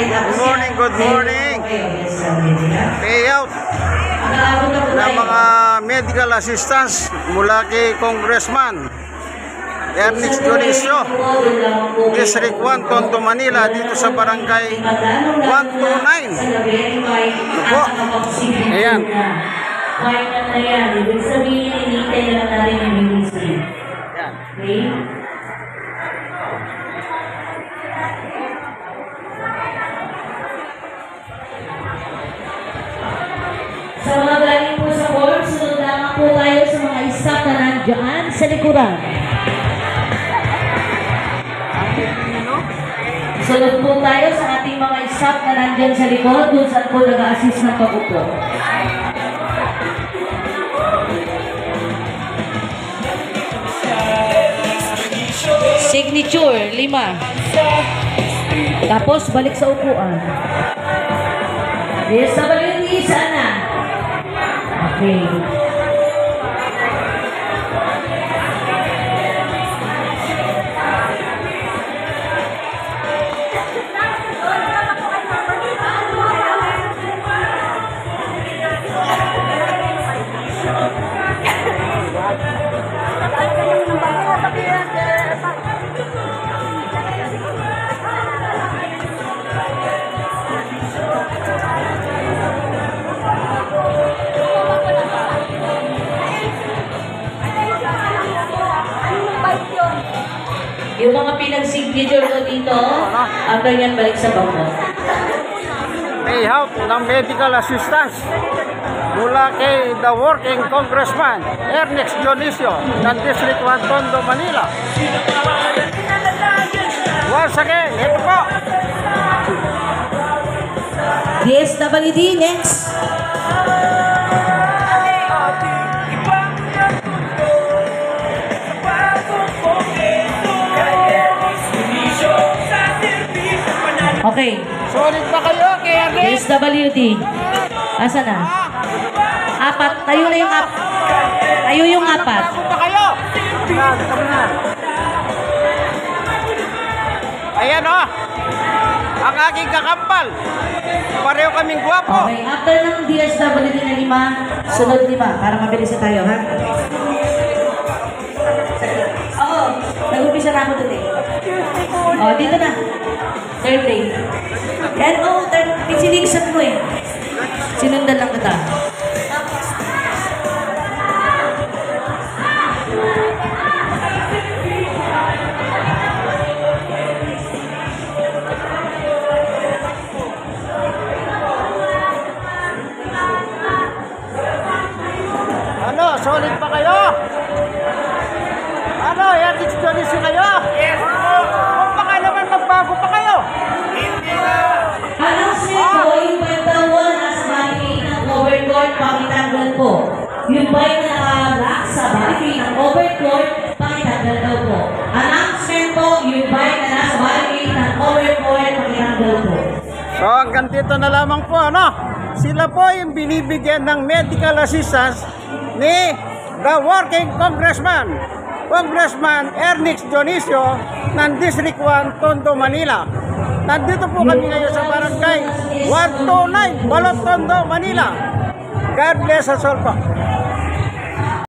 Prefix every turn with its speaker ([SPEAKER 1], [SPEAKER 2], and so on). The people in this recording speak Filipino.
[SPEAKER 1] Good morning. Payout ng mga medical assistance mula kay Congressman Ernix Dionisio, District 1, Tondo, Manila, dito sa barangay 129. Ito po. Ayan.
[SPEAKER 2] Final na yan. Ibig sabihin, hinihintay na lang natin yung ministry. Okay? Sa mga galing po sa board, sunod lamang po tayo sa mga staff na nandiyan sa likuran. Sunod po tayo sa ating mga staff na nandiyan sa likod kung saan po nag-a-assist ng pag-upo. Signature, 5. Tapos balik sa upuan. Yes, sa balik sana. Okay. Yung mga pinag-signature ko dito, after yan balik sa bangko.
[SPEAKER 1] Payout ng medical assistance mula kay the working Congressman Ernix Dionisio ng District 1, Tondo, Manila. Once again, ito po.
[SPEAKER 2] DSWD, next. Okay.
[SPEAKER 1] Solid ba kayo kay Ernix?
[SPEAKER 2] DSWD. Asa na? 4. Tayo na yung 4. Tayo yung 4.
[SPEAKER 1] Bago pa kayo? Ayan o. Ang aking kakambal. Pareho kaming gwapo.
[SPEAKER 2] Okay. After ng DSWD na 5, sunod 5. Para mabilis na tayo, ha? Oo. Nag-upisa na ako doon eh. O, dito na. Third day. Yan o, pitsiligsat mo eh. Sinundan lang kita.
[SPEAKER 1] Ano, solid pa kayo? Ano, Ernix Dionisio kayo? Yes, kung baka naman magbago pa kayo.
[SPEAKER 2] Announcement po, yung pagtawan as barricade ng overcourt, pakitanggal po. Yung ba'y naka-black sa barricade ng overcourt, pakitanggal daw po. Announcement po, yung ba'y na nasa barricade ng overcourt, pakitanggal po.
[SPEAKER 1] So hanggang dito na lamang po, ano? Sila po yung binibigyan ng medical assistance ni the working Congressman Ernix Dionisio ng District 1, Tondo, Manila. Nandito po kami ngayon sa barangay 129, Balot, Tondo, Manila. God bless us all po.